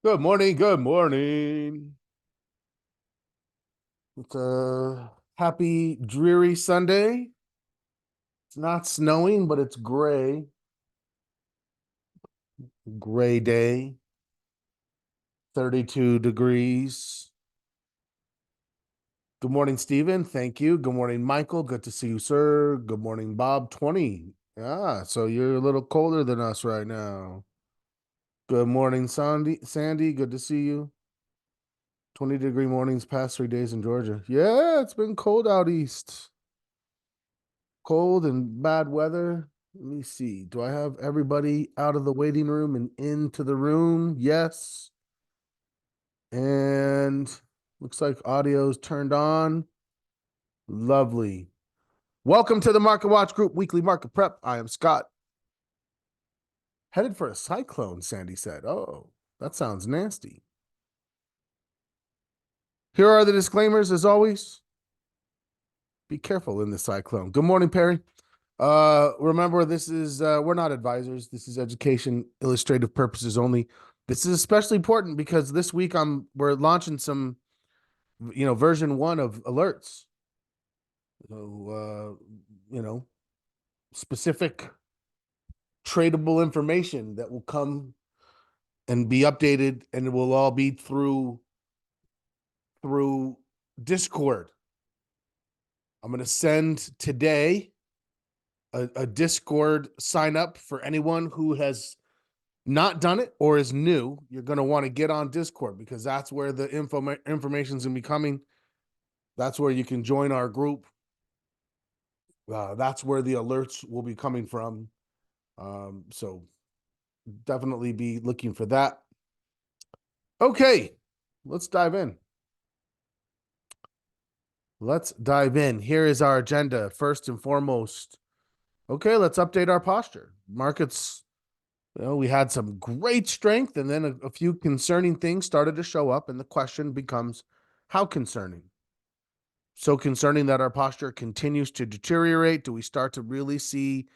Good morning. Good morning. It's a happy, dreary Sunday. It's not snowing, but it's gray. Gray day, 32 degrees. Good morning, Stephen. Thank you. Good morning, Michael. Good to see you, sir. Good morning, Bob. 20. Yeah, so you're a little colder than us right now. Good morning, Sandy. Sandy, good to see you. 20-degree mornings past 3 days in Georgia. Yeah, it's been cold out east. Cold and bad weather. Let me see. Do I have everybody out of the waiting room and into the room? Yes. And looks like audio's turned on. Lovely. Welcome to the Market Watch Group Weekly Market Prep. I am Scott. Headed for a cyclone, Sandy said. Oh, that sounds nasty. Here are the disclaimers as always. Be careful in the cyclone. Good morning, Perry. Remember, this is we're not advisors. This is education, illustrative purposes only. This is especially important because this week we're launching some, version 1 of alerts. So, specific tradable information that will come and be updated, and it will all be through Discord. I'm going to send today a Discord sign up for anyone who has not done it or is new. You're going to want to get on Discord because that's where the information is going to be coming. That's where you can join our group. That's where the alerts will be coming from. So definitely be looking for that. Okay, let's dive in. Here is our agenda. First and foremost, okay, let's update our posture. Markets, we had some great strength, and then a few concerning things started to show up, and the question becomes, how concerning? So concerning that our posture continues to deteriorate? Do we start to really see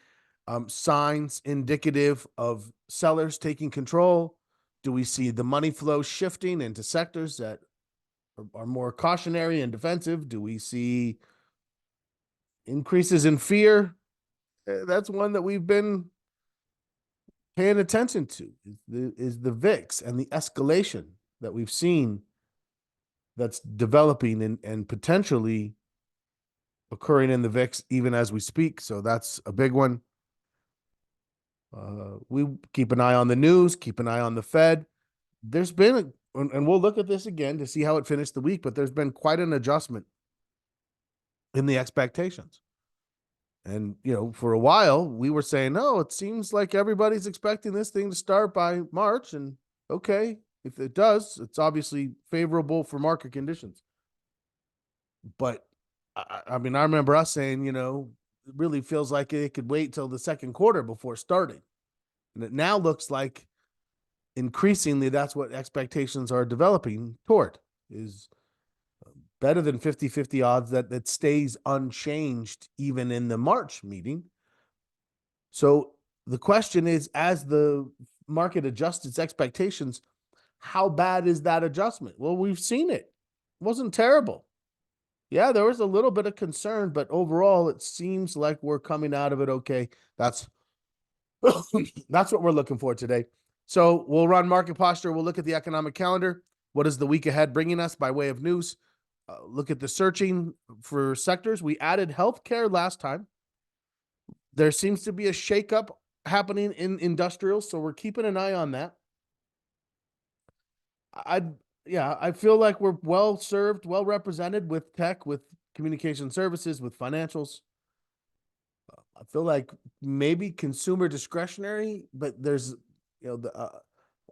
signs indicative of sellers taking control? Do we see the money flow shifting into sectors that are more cautionary and defensive? Do we see increases in fear? That's one that we've been paying attention to, is the VIX and the escalation that we've seen that's developing and potentially occurring in the VIX even as we speak. So that's a big one. We keep an eye on the news, keep an eye on the Fed. There's been, and we'll look at this again to see how it finished the week, but there's been quite an adjustment in the expectations. And, for a while we were saying, no, it seems like everybody's expecting this thing to start by March. And okay, if it does, it's obviously favorable for market conditions. But I mean, I remember us saying, it really feels like it could wait till the second quarter before starting. And it now looks like increasingly that's what expectations are developing toward, is better than 50-50 odds that it stays unchanged even in the March meeting. So the question is, as the market adjusts its expectations, how bad is that adjustment? Well, we've seen it. It wasn't terrible. Yeah, there was a little bit of concern, but overall, it seems like we're coming out of it okay. That's that's what we're looking for today. So we'll run market posture. We'll look at the economic calendar. What is the week ahead bringing us by way of news? Look at the searching for sectors. We added healthcare last time. There seems to be a shakeup happening in industrials, so we're keeping an eye on that. I feel like we're well served, well represented with tech, with communication services, with financials. I feel like maybe consumer discretionary, but there's,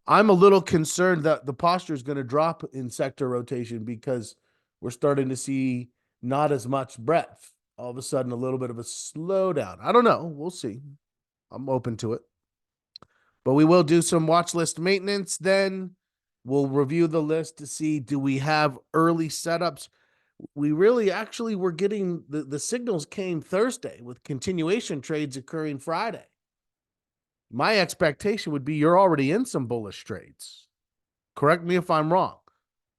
I'm a little concerned that the posture is going to drop in sector rotation because we're starting to see not as much breadth. All of a sudden, a little bit of a slowdown. I don't know. We'll see. I'm open to it. But we will do some watch list maintenance. Then we'll review the list to see, do we have early setups? We really actually were getting the signals came Thursday with continuation trades occurring Friday. My expectation would be you're already in some bullish trades. Correct me if I'm wrong.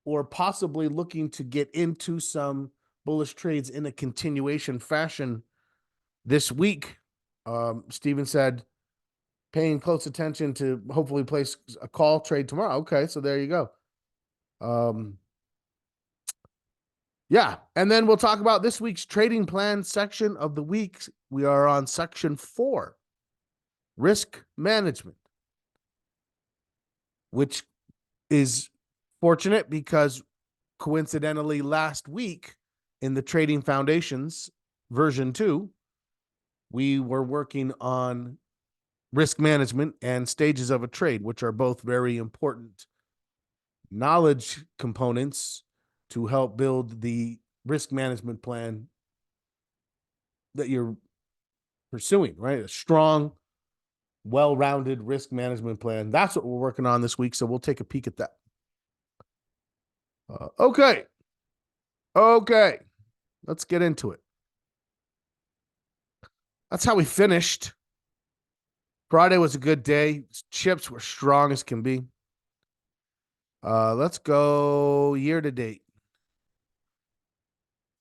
Or possibly looking to get into some bullish trades in a continuation fashion this week. Steven said, paying close attention to hopefully place a call trade tomorrow. Okay, so there you go. Yeah, and then we'll talk about this week's trading plan section of the week. We are on section 4, risk management, which is fortunate because coincidentally last week in the Trading Foundations version 2, we were working on risk management and stages of a trade, which are both very important knowledge components to help build the risk management plan that you're pursuing, right? A strong, well-rounded risk management plan. That's what we're working on this week. So we'll take a peek at that. Okay. Let's get into it. That's how we finished. Friday was a good day. Chips were strong as can be. Let's go year to date.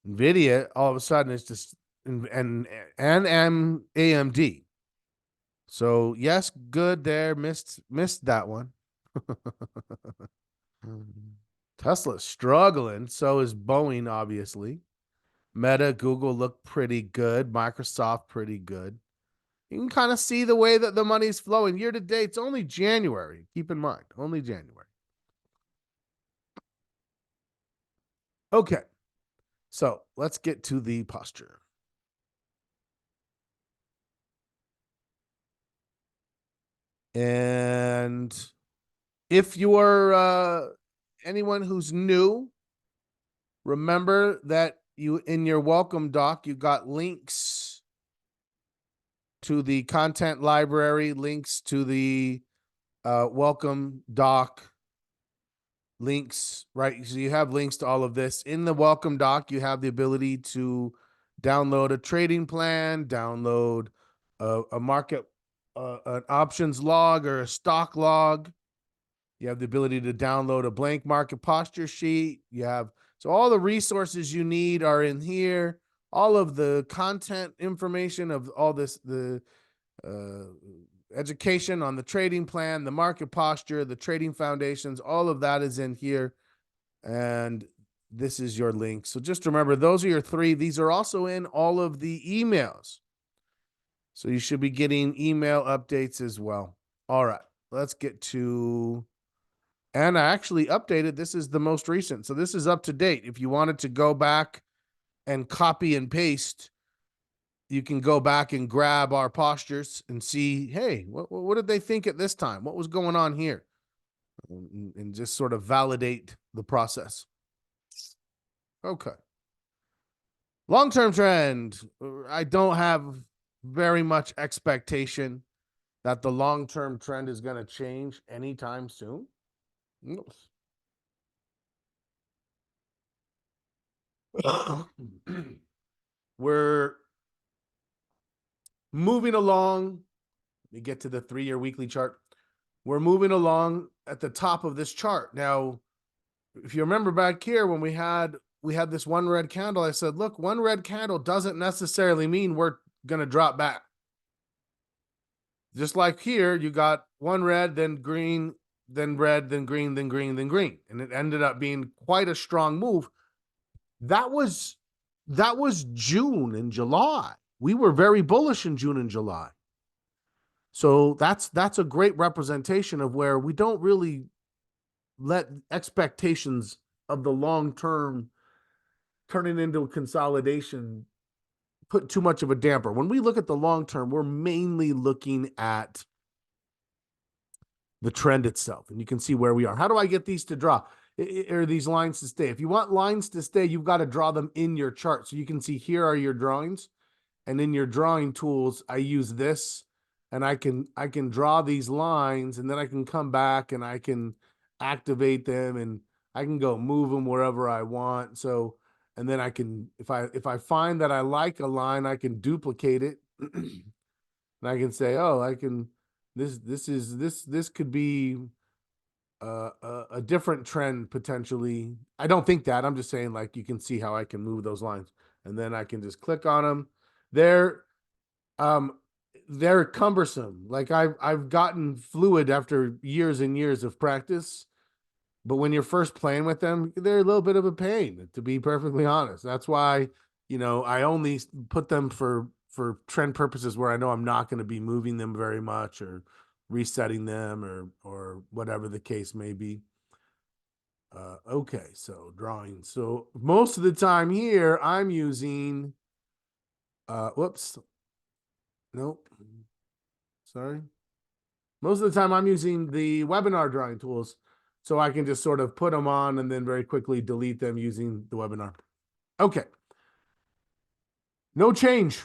Nvidia all of a sudden is just and AMD. So yes, good there. Missed that one. Tesla's struggling. So is Boeing, obviously. Meta, Google look pretty good. Microsoft pretty good. You can kind of see the way that the money's flowing. Year to date, it's only January. Keep in mind, only January. Okay. So let's get to the posture. And if you're anyone who's new, remember that you in your welcome doc, you got links to the content library, links to the welcome doc, links, right? So you have links to all of this. In the welcome doc, you have the ability to download a trading plan, download a market, an options log or a stock log. You have the ability to download a blank market posture sheet. So all the resources you need are in here. All of the content information of all this, the education on the trading plan, the market posture, the trading foundations, all of that is in here. And this is your link. So just remember, those are your 3. These are also in all of the emails. So you should be getting email updates as well. All right, let's get to, and I actually updated. This is the most recent. So this is up to date. If you wanted to go back and copy and paste, you can go back and grab our postures and see, hey, what did they think at this time? What was going on here? And just sort of validate the process. Okay. Long-term trend. I don't have very much expectation that the long-term trend is going to change anytime soon. We're moving along. Let me get to the 3-year weekly chart. We're moving along at the top of this chart. Now, if you remember back here when we had this one red candle, I said, look, one red candle doesn't necessarily mean we're going to drop back. Just like here, you got one red, then green, then red, then green, then green, then green. And it ended up being quite a strong move. That was June and July. We were very bullish in June and July. So that's a great representation of where we don't really let expectations of the long term turning into a consolidation put too much of a damper. When we look at the long term, we're mainly looking at the trend itself, and you can see where we are. How do I get these to draw? Or these lines to stay? If you want lines to stay, you've got to draw them in your chart. So you can see here are your drawings, and in your drawing tools, I use this, and I can draw these lines, and then I can come back and I can activate them, and I can go move them wherever I want. So, and then I can, if I find that I like a line, I can duplicate it, and I can say, oh, I can, this could be a different trend potentially. I don't think that. I'm just saying, like, you can see how I can move those lines, and then I can just click on them. They're um they're cumbersome. Like I've gotten fluid after years and years of practice, but when you're first playing with them, they're a little bit of a pain, to be perfectly honest. That's why, I only put them for trend purposes where I know I'm not going to be moving them very much or resetting them or whatever the case may be. Okay, so drawing. So most of the time here, I'm using, whoops, nope, sorry. Most of the time I'm using the webinar drawing tools, so I can just sort of put them on and then very quickly delete them using the webinar. Okay. No change.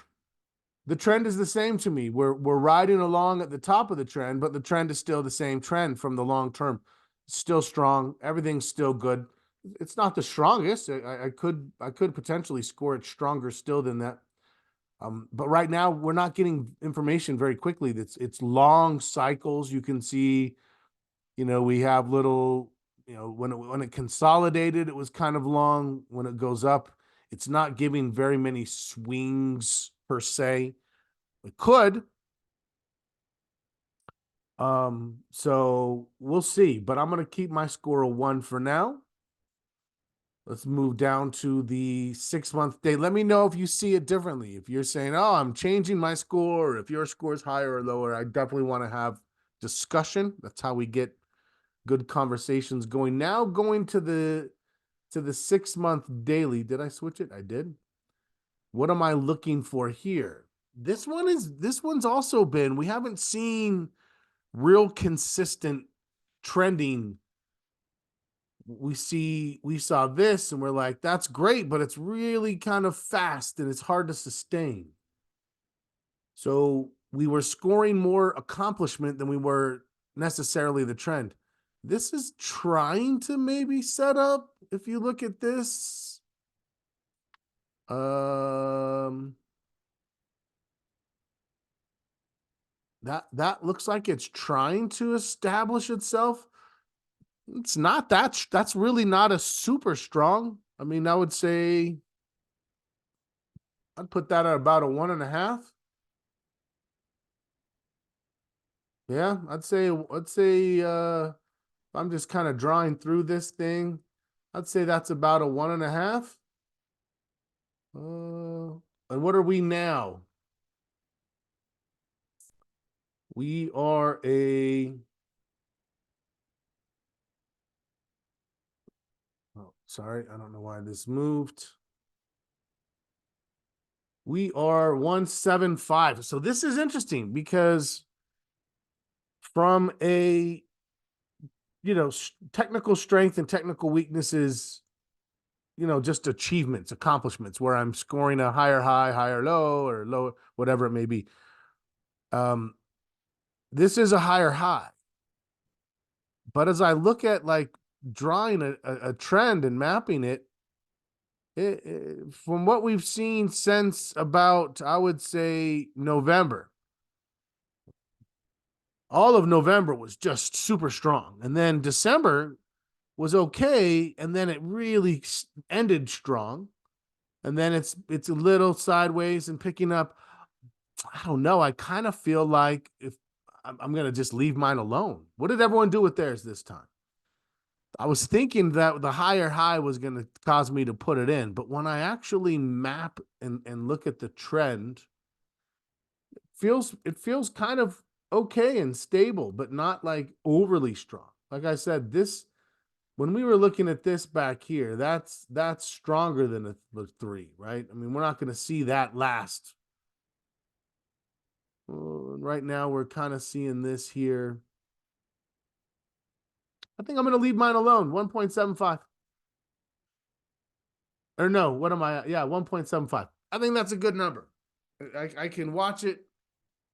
The trend is the same to me. We're riding along at the top of the trend, but the trend is still the same trend from the long term. Still strong. Everything's still good. It's not the strongest. I could potentially score it stronger still than that. But right now we're not getting information very quickly. It's long cycles. You can see, we have little, when it consolidated, it was kind of long. When it goes up, it's not giving very many swings per se. It could. So we'll see, but I'm gonna keep my score a 1 for now. Let's move down to the 6-month date. Let me know if you see it differently. If you're saying, oh, I'm changing my score, or if your score is higher or lower, I definitely want to have discussion. That's how we get good conversations going. Now going to the 6-month daily. Did I switch it? I did. What am I looking for here? This one's also been, we haven't seen real consistent trending. We saw this and we're like, that's great, but it's really kind of fast and it's hard to sustain. So we were scoring more accomplishment than we were necessarily the trend. This is trying to maybe set up, if you look at this. That looks like it's trying to establish itself. It's not that's really not a super strong. I mean, I would say I'd put that at about a 1.5. Yeah, I'd say I'm just kind of drawing through this thing. I'd say that's about a 1.5. And what are we now? We are oh, sorry, I don't know why this moved. We are 175. So this is interesting because from a, technical strength and technical weaknesses, just achievements, accomplishments, where I'm scoring a higher high, higher low, or low, whatever it may be. This is a higher high. But as I look at like drawing a trend and mapping it, from what we've seen since about, I would say, November, all of November was just super strong. And then December was okay. And then it really ended strong. And then it's a little sideways and picking up. I don't know. I kind of feel like if I'm going to just leave mine alone. What did everyone do with theirs this time? I was thinking that the higher high was going to cause me to put it in, but when I actually map and look at the trend, it feels kind of okay and stable, but not like overly strong. Like I said, this, when we were looking at this back here, that's stronger than the 3, right? I mean, we're not going to see that last. Right now, we're kind of seeing this here. I think I'm going to leave mine alone. 1.75. Or no, what am I? Yeah, 1.75. I think that's a good number. I can watch it.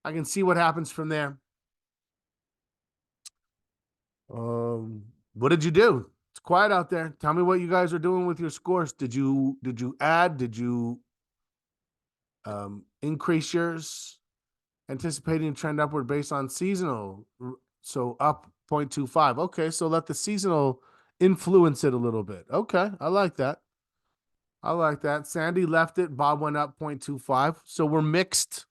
I can see what happens from there. What did you do? It's quiet out there. Tell me what you guys are doing with your scores. Did you add? Did you increase yours? Anticipating trend upward based on seasonal. So up 0.25. Okay, so let the seasonal influence it a little bit. Okay, I like that. I like that. Sandy left it. Bob went up 0.25. So we're mixed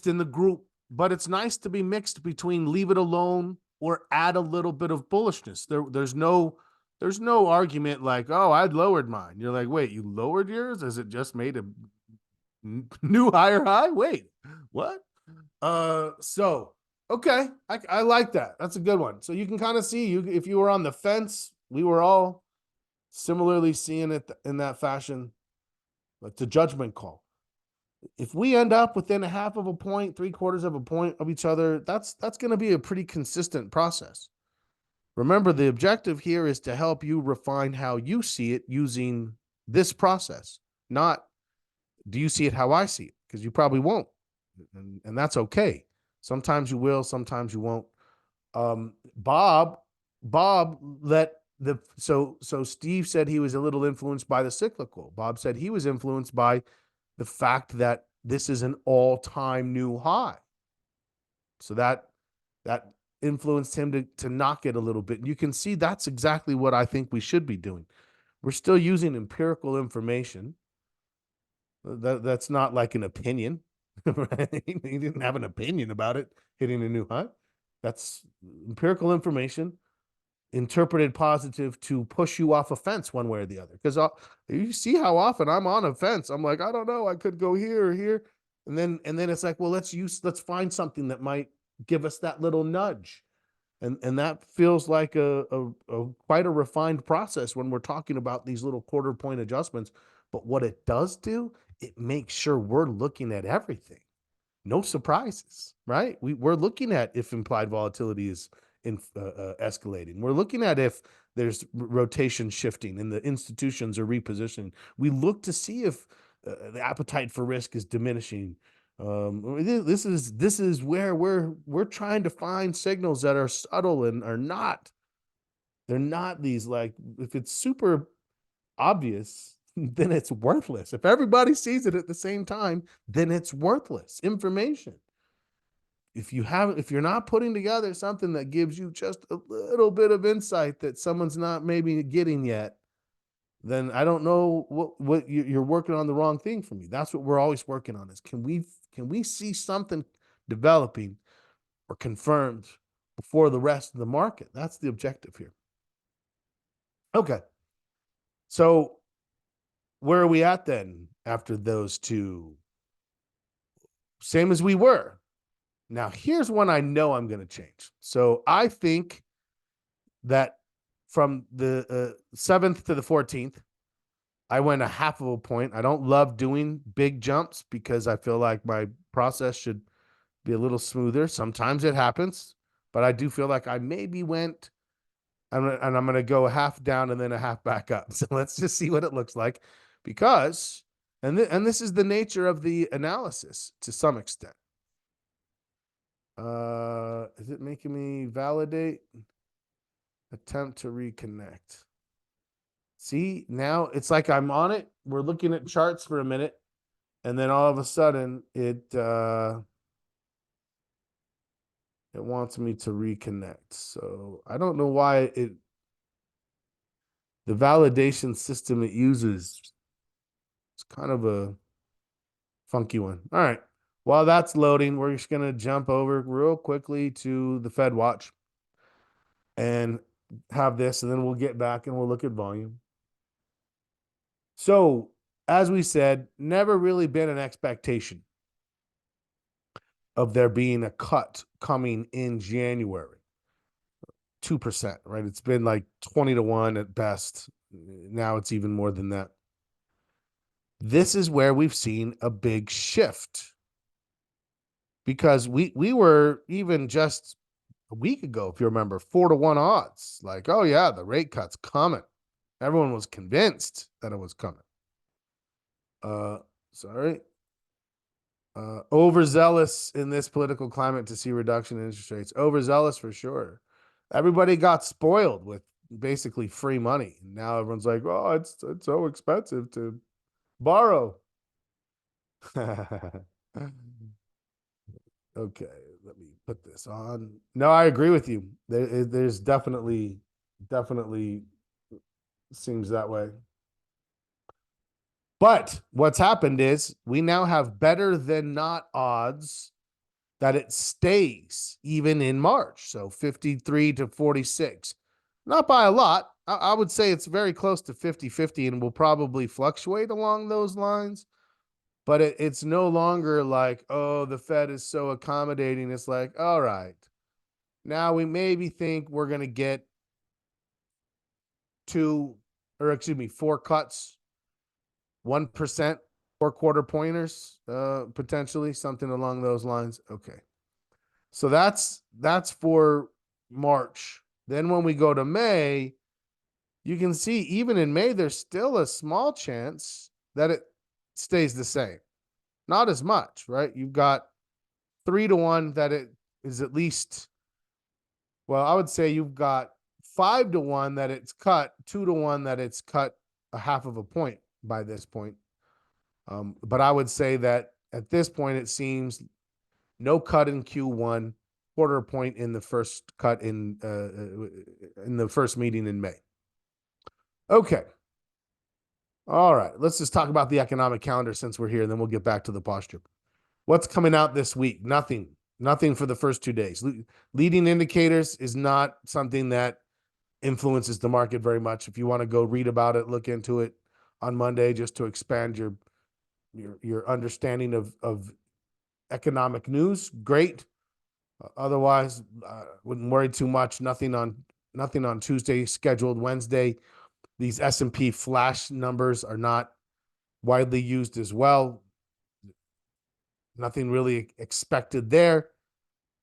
in the group. But it's nice to be mixed between leave it alone or add a little bit of bullishness. There's no argument like, oh, I lowered mine. You're like, wait, you lowered yours? Has it just made a new higher high? Wait, what? So okay, I like that. That's a good one. So you can kind of see you if you were on the fence, we were all similarly seeing it in that fashion. Like the judgment call. If we end up within a half of a point, 3/4 of a point of each other, that's going to be a pretty consistent process. Remember, the objective here is to help you refine how you see it using this process, not do you see it how I see it? Because you probably won't. And that's okay. Sometimes you will, sometimes you won't. Bob let the so Steve said he was a little influenced by the cyclical. Bob said he was influenced by the fact that this is an all-time new high. So that influenced him to knock it a little bit. And you can see that's exactly what I think we should be doing. We're still using empirical information. That's not like an opinion. Right? He didn't have an opinion about it hitting a new high. That's empirical information interpreted positive to push you off a fence one way or the other. Because you see how often I'm on a fence. I'm like, I don't know, I could go here or here. And then it's like, well, let's find something that might give us that little nudge. And that feels like a quite a refined process when we're talking about these little quarter point adjustments. But what it does do, it makes sure we're looking at everything. No surprises, right? We're looking at if implied volatility is escalating. We're looking at if there's rotation shifting and the institutions are repositioning. We look to see if the appetite for risk is diminishing. This is where we're trying to find signals that are subtle and are not. They're not these like if it's super obvious, then it's worthless. If everybody sees it at the same time, then it's worthless information. If you're not putting together something that gives you just a little bit of insight that someone's not maybe getting yet, then I don't know what you're working on the wrong thing for me. That's what we're always working on is can we see something developing or confirmed before the rest of the market? That's the objective here. Okay. So where are we at then after those two? Same as we were. Now, here's one I know I'm going to change. So I think that from the 7th to the 14th, I went a half of a point. I don't love doing big jumps because I feel like my process should be a little smoother. Sometimes it happens, but I do feel like I maybe went, and I'm going to go a half down and then a half back up. So let's just see what it looks like because, and this is the nature of the analysis to some extent. Is it making me validate? Attempt to reconnect. See, now it's like I'm on it. We're looking at charts for a minute, and then all of a sudden it wants me to reconnect. So I don't know why the validation system it uses is kind of a funky one. All right. While that's loading, we're just gonna jump over real quickly to the Fed watch and have this, and then we'll get back and we'll look at volume. So, as we said, never really been an expectation of there being a cut coming in January. 2%, right? It's been like 20 to 1 at best. Now it's even more than that. This is where we've seen a big shift because we were even just a week ago, if you remember, 4 to 1 odds. Like, oh yeah, the rate cut's coming. Everyone was convinced that it was coming. Sorry. Overzealous in this political climate to see reduction in interest rates. Overzealous for sure. Everybody got spoiled with basically free money. Now everyone's like, oh, it's so expensive to borrow. Okay, let me put this on. No, I agree with you. There's definitely seems that way. But what's happened is we now have better than not odds that it stays even in March. So 53 to 46. Not by a lot. I would say it's very close to 50-50 and will probably fluctuate along those lines. But it's no longer like, oh, the Fed is so accommodating. It's like, all right, now we maybe think we're going to get 4 cuts, 1%, 4 quarter pointers, potentially something along those lines. Okay. So that's for March. Then when we go to May, you can see even in May, there's still a small chance that it stays the same. Not as much, right? You've got 3-1 that it is at least, well, I would say you've got 5-1 that it's cut, 2-1 that it's cut a half of a point by this point. But I would say that at this point, it seems no cut in Q1, quarter point in the first cut in the first meeting in May. Okay. All right. Let's just talk about the economic calendar since we're here, and then we'll get back to the posture. What's coming out this week? Nothing for the first 2 days. Leading indicators is not something that influences the market very much. If you want to go read about it, look into it on Monday just to expand your understanding of economic news. Great. Otherwise, wouldn't worry too much. Nothing on Tuesday, scheduled Wednesday. These S&P flash numbers are not widely used as well. Nothing really expected there.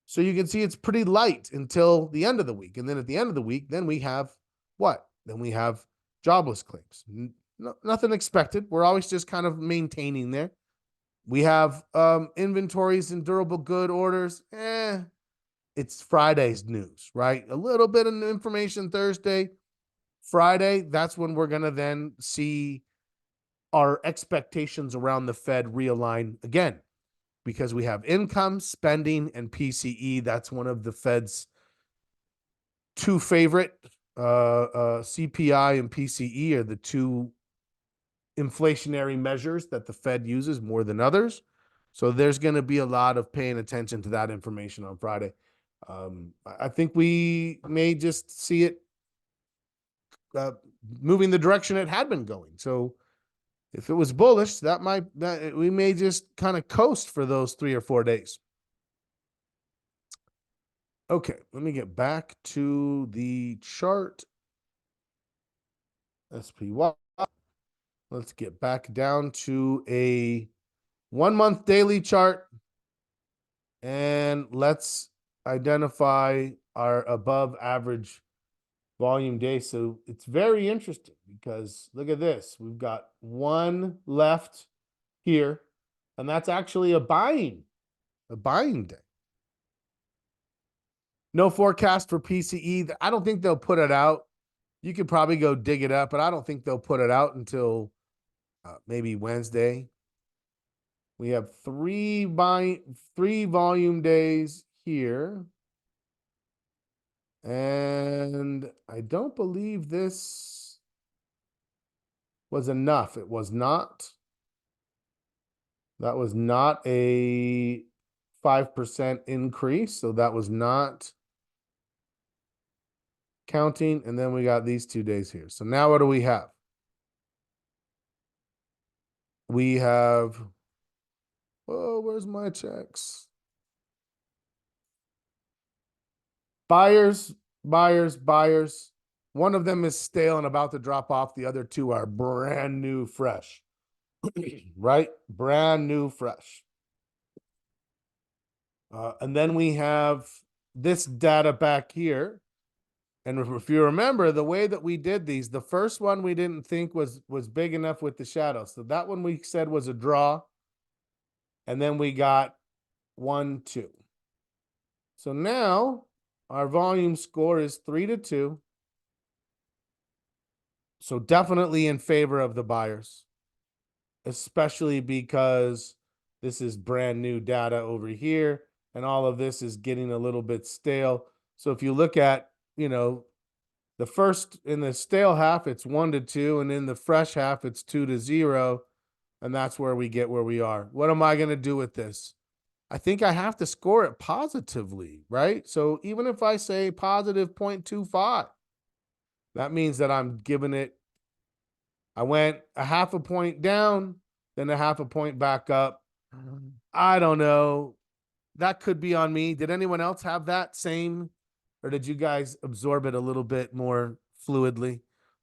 So you can see it's pretty light until the end of the week. And then at the end of the week, then we have what? Then we have jobless claims. Nothing expected. We're always just kind of maintaining there. We have inventories and durable good orders. It's Friday's news, right? A little bit of information Thursday. Friday, that's when we're going to then see our expectations around the Fed realign again, because we have income, spending, and PCE. That's one of the Fed's two favorite. CPI and PCE are the two inflationary measures that the Fed uses more than others. So there's going to be a lot of paying attention to that information on Friday. I think we may just see it moving the direction it had been going. So if it was bullish, that we may just kind of coast for those 3 or 4 days. Okay, let me get back to the chart. SPY. Let's get back down to a 1-month daily chart. And let's identify our above average volume day. So it's very interesting because look at this. We've got one left here, and that's actually a buying day. No forecast for PCE. I don't think they'll put it out. You could probably go dig it up, but I don't think they'll put it out until maybe Wednesday. We have three volume days here. And I don't believe this was enough. It was not. That was not a 5% increase. So that was not counting. And then we got these 2 days here. So now what do we have? We have, oh, where's my checks? Buyers. One of them is stale and about to drop off. The other two are brand new, fresh. Right? Brand new, fresh. And then we have this data back here. And if you remember, the way that we did these, the first one we didn't think was big enough with the shadow. So that one we said was a draw. And then we got 1, 2. So now our volume score is 3-2. So definitely in favor of the buyers, especially because this is brand new data over here. and all of this is getting a little bit stale. So if you look at, the first in the stale half, it's 1-2, and in the fresh half, it's 2-0, and that's where we get where we are. What am I going to do with this? I think I have to score it positively, right? So even if I say positive 0.25, that means that I'm giving it, I went a half a point down, then a half a point back up. I don't know. That could be on me. Did anyone else have that same, or did you guys absorb it a little bit more fluidly?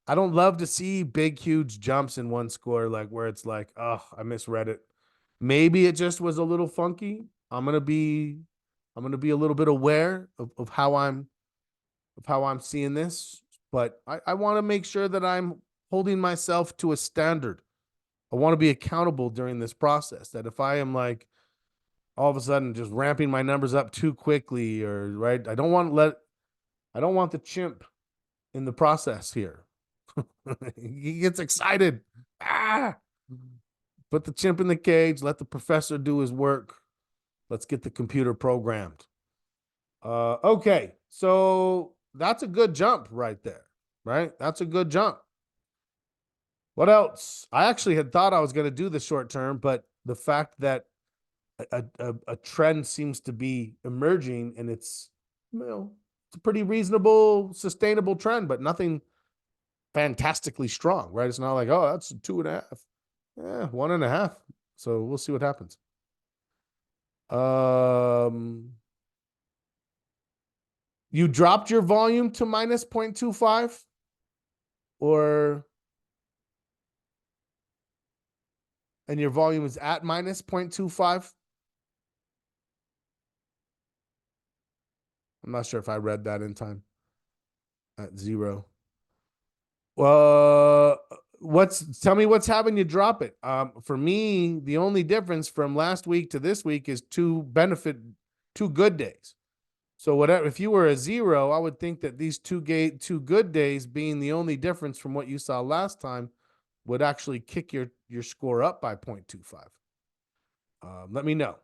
I don't love to see big, huge jumps in one score, like where it's like, oh, I misread it. Maybe it just was a little funky. I'm gonna be a little bit aware of how I'm seeing this, but I want to make sure that I'm holding myself to a standard. I want to be accountable during this process. That if I am like all of a sudden just ramping my numbers up too quickly, or right, I don't want the chimp in the process here. He gets excited. Ah, put the chimp in the cage. Let the professor do his work. Let's get the computer programmed. Okay, so that's a good jump right there, right? That's a good jump. What else? I actually had thought I was going to do the short term, but the fact that a trend seems to be emerging, and it's it's a pretty reasonable, sustainable trend, but nothing fantastically strong, right? It's not like, oh, that's a 2.5. Yeah, 1.5. So we'll see what happens. You dropped your volume to minus 0.25, or and your volume is at minus 0.25. I'm not sure if I read that in time. At 0. Well, tell me what's having you drop it. For me, the only difference from last week to this week is 2 good days. So whatever, if you were a 0, I would think that these 2 good days being the only difference from what you saw last time would actually kick your score up by 0.25. Let me know.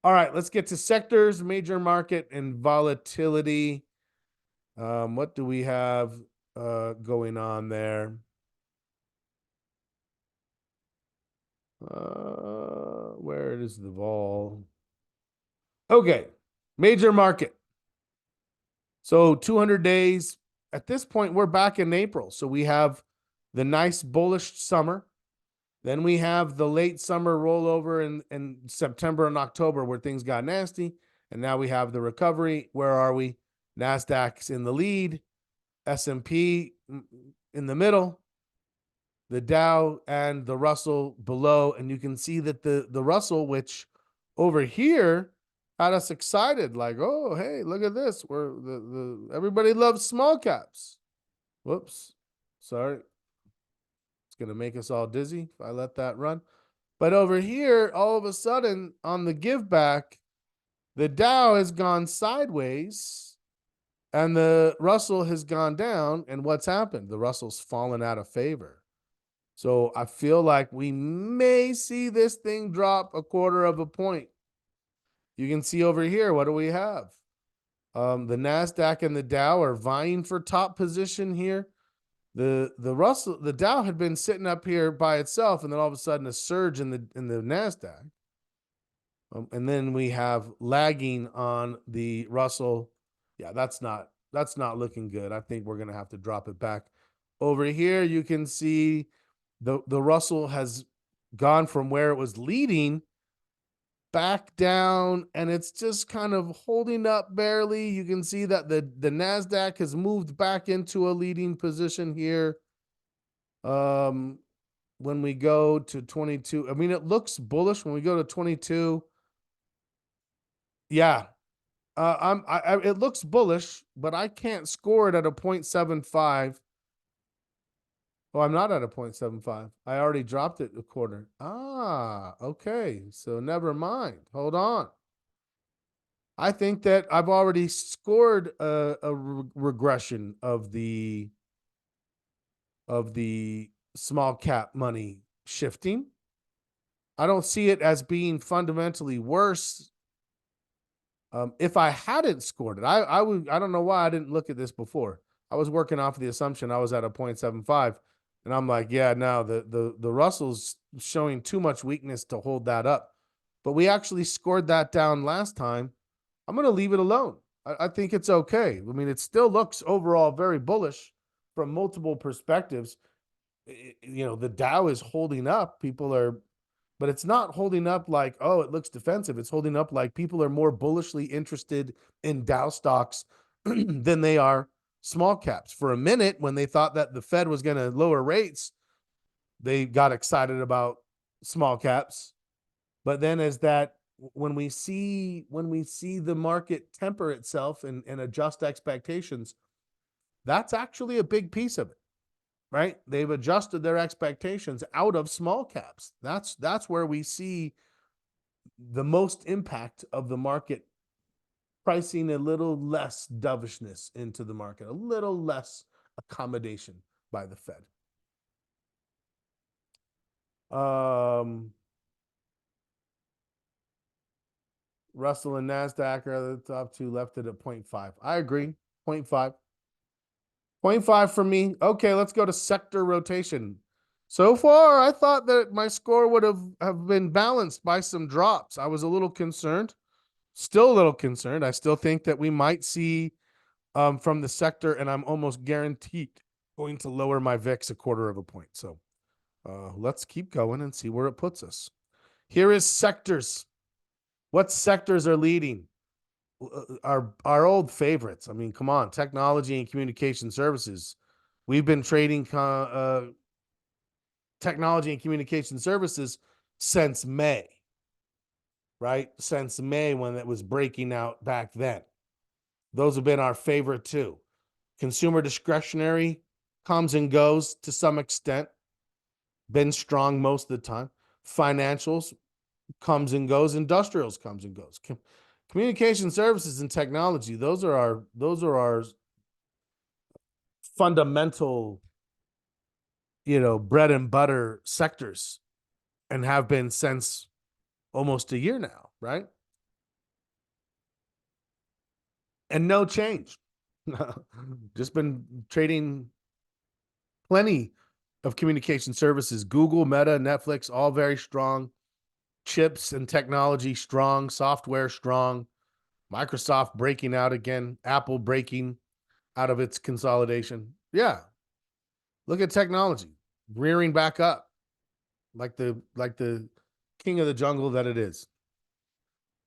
All right, let's get to sectors, major market, and volatility. What do we have going on there? Where is the vol? Okay, major market. So 200 days. At this point, we're back in April. So we have the nice bullish summer. Then we have the late summer rollover in September and October where things got nasty. And now we have the recovery. Where are we? NASDAQ's in the lead. S&P in the middle. The Dow and the Russell below. And you can see that the Russell, which over here had us excited, like, oh, hey, look at this. We're everybody loves small caps. Whoops. Sorry. It's going to make us all dizzy if I let that run. But over here, all of a sudden, on the give back, the Dow has gone sideways and the Russell has gone down. And what's happened? The Russell's fallen out of favor. So I feel like we may see this thing drop 1/4 point. You can see over here, what do we have? The NASDAQ and the Dow are vying for top position here. The Dow had been sitting up here by itself, and then all of a sudden a surge in the NASDAQ. And then we have lagging on the Russell. Yeah, that's not looking good. I think we're going to have to drop it back. Over here, you can see the Russell has gone from where it was leading back down, and it's just kind of holding up barely. You can see that the NASDAQ has moved back into a leading position here. When we go to 22, I mean, it looks bullish when we go to 22. Yeah. It looks bullish, but I can't score it at a 0.75. Oh, I'm not at a 0.75. I already dropped it 1/4. Ah, okay. So never mind. Hold on. I think that I've already scored a regression of the small cap money shifting. I don't see it as being fundamentally worse If I hadn't scored it, I don't know why I didn't look at this before. I was working off the assumption I was at a 0.75, and I'm like, yeah, no, the Russell's showing too much weakness to hold that up. But we actually scored that down last time. I'm going to leave it alone. I think it's okay. I mean, it still looks overall very bullish from multiple perspectives. The Dow is holding up. But it's not holding up like, oh, it looks defensive. It's holding up like people are more bullishly interested in Dow stocks than they are small caps. For a minute, when they thought that the Fed was going to lower rates, they got excited about small caps. But then when we see the market temper itself and adjust expectations, that's actually a big piece of it. Right? They've adjusted their expectations out of small caps. That's where we see the most impact of the market pricing a little less dovishness into the market, a little less accommodation by the Fed. Russell and NASDAQ are the top two, left it at 0.5. I agree. 0.5. 0.5 for me. Okay, let's go to sector rotation. So far, I thought that my score would have been balanced by some drops. I was a little concerned. Still a little concerned. I still think that we might see from the sector, and I'm almost guaranteed going to lower my VIX 1/4 of a point. So let's keep going and see where it puts us. Here is sectors. What sectors are leading? Our old favorites. I mean, come on, technology and communication services. We've been trading technology and communication services since May, right? Since May when it was breaking out back then. Those have been our favorite too. Consumer discretionary comes and goes to some extent, been strong most of the time. Financials comes and goes. Industrials comes and goes. Communication services and technology, those are our fundamental, bread and butter sectors, and have been since almost a year now, right? And no change. Just been trading plenty of communication services. Google, Meta, Netflix, all very strong. Chips and technology strong. Software strong. Microsoft breaking out again. Apple breaking out of its consolidation. Yeah. Look at technology rearing back up like the king of the jungle that it is.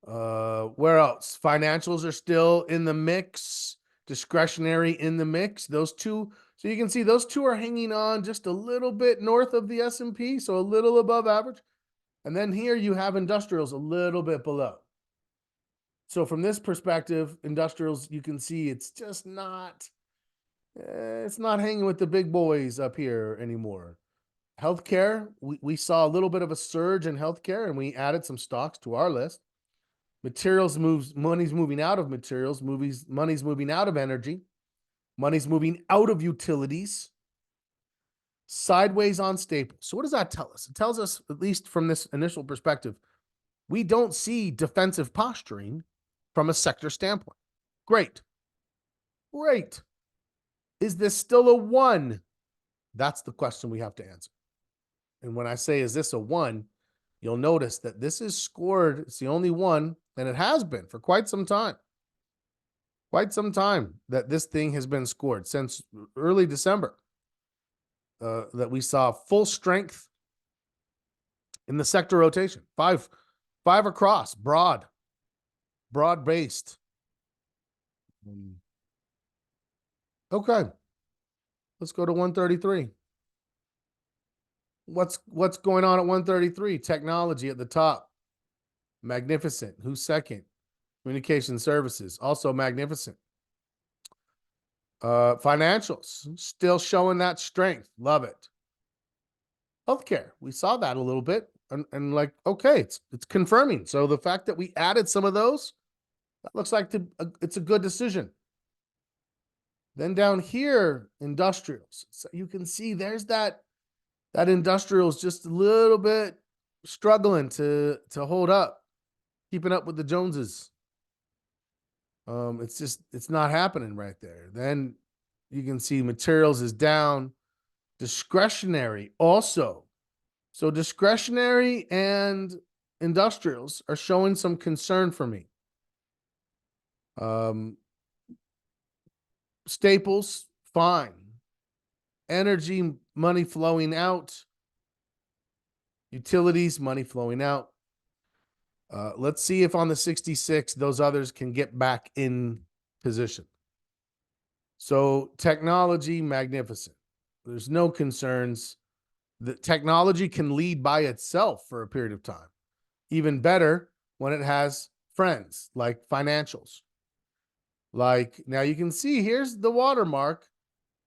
Where else? Financials are still in the mix. Discretionary in the mix. Those two. So you can see those two are hanging on just a little bit north of the S&P, so a little above average. And then here you have industrials a little bit below. So from this perspective, industrials, you can see it's just not, it's not hanging with the big boys up here anymore. Healthcare, we saw a little bit of a surge in healthcare, and we added some stocks to our list. Materials moves, money's moving out of materials, money's moving out of energy, money's moving out of utilities, sideways on staples. So what does that tell us? It tells us, at least from this initial perspective, we don't see defensive posturing from a sector standpoint. Great. Is this still a 1? That's the question we have to answer. And when I say, is this a 1, you'll notice that this is scored. It's the only one, and it has been for quite some time. That this thing has been scored since early December. That we saw full strength in the sector rotation. Five across, broad-based. Okay. Let's go to 133. What's going on at 133? Technology at the top. Magnificent. Who's second? Communication services, also magnificent. Financials, still showing that strength. Love it. Healthcare, we saw that a little bit. And like, okay, it's confirming. So the fact that we added some of those, that looks like it's a good decision. Then down here, industrials. So you can see there's that industrials just a little bit struggling to hold up, keeping up with the Joneses. It's not happening right there. Then you can see materials is down, discretionary also. So discretionary and industrials are showing some concern for me. Um, Staples, fine. Energy, money flowing out. Utilities, money flowing out. Let's see if on the 66, those others can get back in position. So technology, magnificent. There's no concerns. The technology can lead by itself for a period of time. Even better when it has friends like financials. Like now you can see here's the watermark,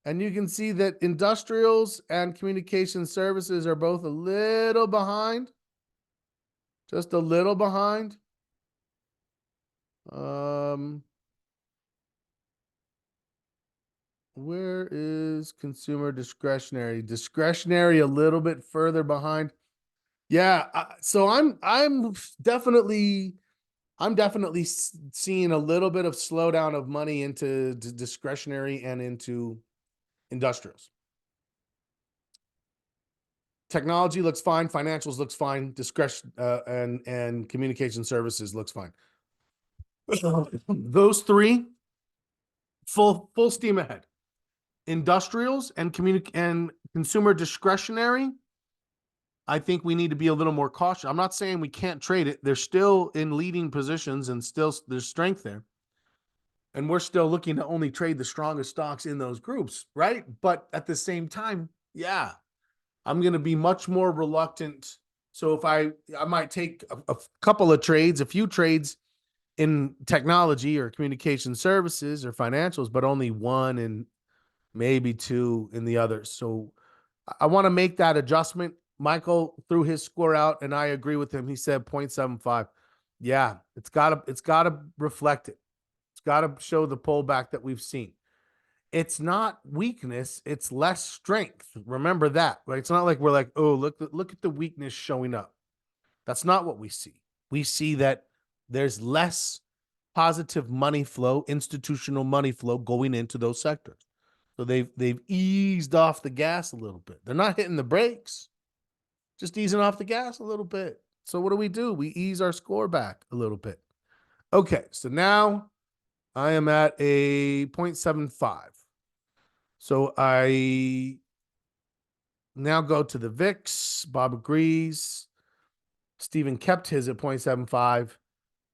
and you can see that industrials and communication services are both a little behind, just a little behind. Where is consumer discretionary? Discretionary a little bit further behind. Yeah, so I'm definitely seeing a little bit of slowdown of money into discretionary and into industrials. Technology looks fine, financials looks fine, discretion and communication services looks fine. Those three, full steam ahead. Industrials and consumer discretionary, I think we need to be a little more cautious. I'm not saying we can't trade it. They're still in leading positions and still there's strength there. And we're still looking to only trade the strongest stocks in those groups, right? But at the same time, yeah, I'm going to be much more reluctant. So if I might take a couple of trades, a few trades in technology or communication services or financials, but only one and maybe two in the others. So I want to make that adjustment. Michael threw his score out, and I agree with him. He said 0.75. Yeah, it's gotta reflect it. It's gotta show the pullback that we've seen. It's not weakness, it's less strength. Remember that, right? It's not like we're like, oh, look at the weakness showing up. That's not what we see. We see that there's less positive money flow, institutional money flow going into those sectors. So they've eased off the gas a little bit. They're not hitting the brakes, just easing off the gas a little bit. So what do? We ease our score back a little bit. Okay, so now I am at a 0.75. So I now go to the VIX. Bob agrees. Stephen kept his at 0.75.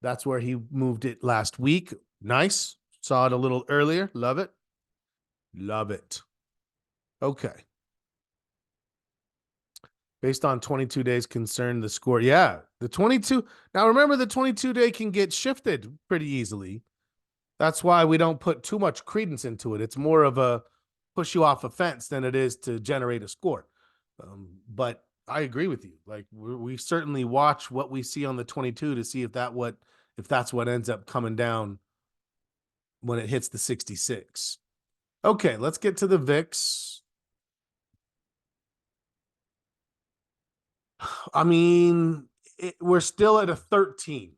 That's where he moved it last week. Nice. Saw it a little earlier. Love it. Love it. Okay. Based on 22 days concern, the score. Yeah, the 22. Now, remember, the 22-day can get shifted pretty easily. That's why we don't put too much credence into it. It's more of a push you off a fence than it is to generate a score. But I agree with you. Like we certainly watch what we see on the 22 to see if that's what ends up coming down when it hits the 66. Okay, let's get to the VIX. I mean, we're still at a 13.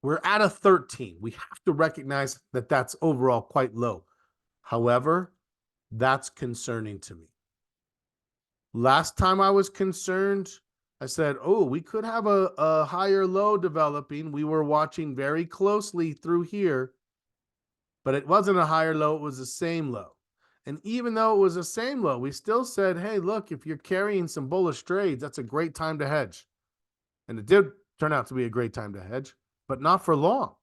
We're at a 13. We have to recognize that that's overall quite low. However, that's concerning to me. Last time I was concerned, I said, oh, we could have a higher low developing. We were watching very closely through here, but it wasn't a higher low. It was the same low. And even though it was the same low, we still said, hey, look, if you're carrying some bullish trades, that's a great time to hedge. And it did turn out to be a great time to hedge, but not for long.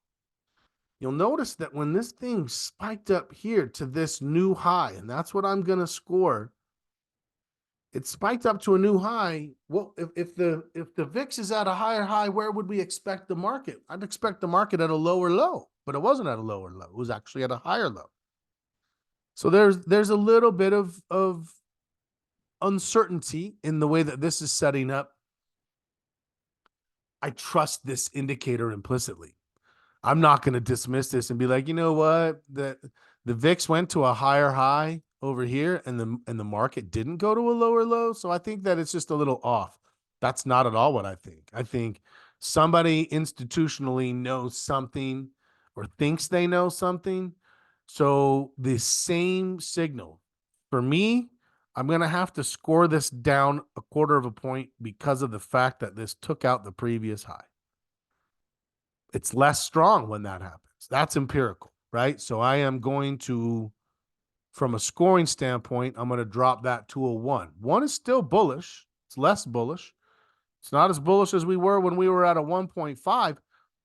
You'll notice that when this thing spiked up here to this new high, and that's what I'm going to score, it spiked up to a new high. Well, if the VIX is at a higher high, where would we expect the market? I'd expect the market at a lower low, but it wasn't at a lower low. It was actually at a higher low. So there's a little bit of uncertainty in the way that this is setting up. I trust this indicator implicitly. I'm not going to dismiss this and be like, you know what, the VIX went to a higher high over here, and the market didn't go to a lower low. So I think that it's just a little off. That's not at all what I think. I think somebody institutionally knows something, or thinks they know something. So the same signal for me, I'm going to have to score this down a quarter of a point because of the fact that this took out the previous high. It's less strong when that happens. That's empirical, right? So I am going to, from a scoring standpoint, I'm going to drop that to a 1. 1 is still bullish. It's less bullish. It's not as bullish as we were when we were at a 1.5.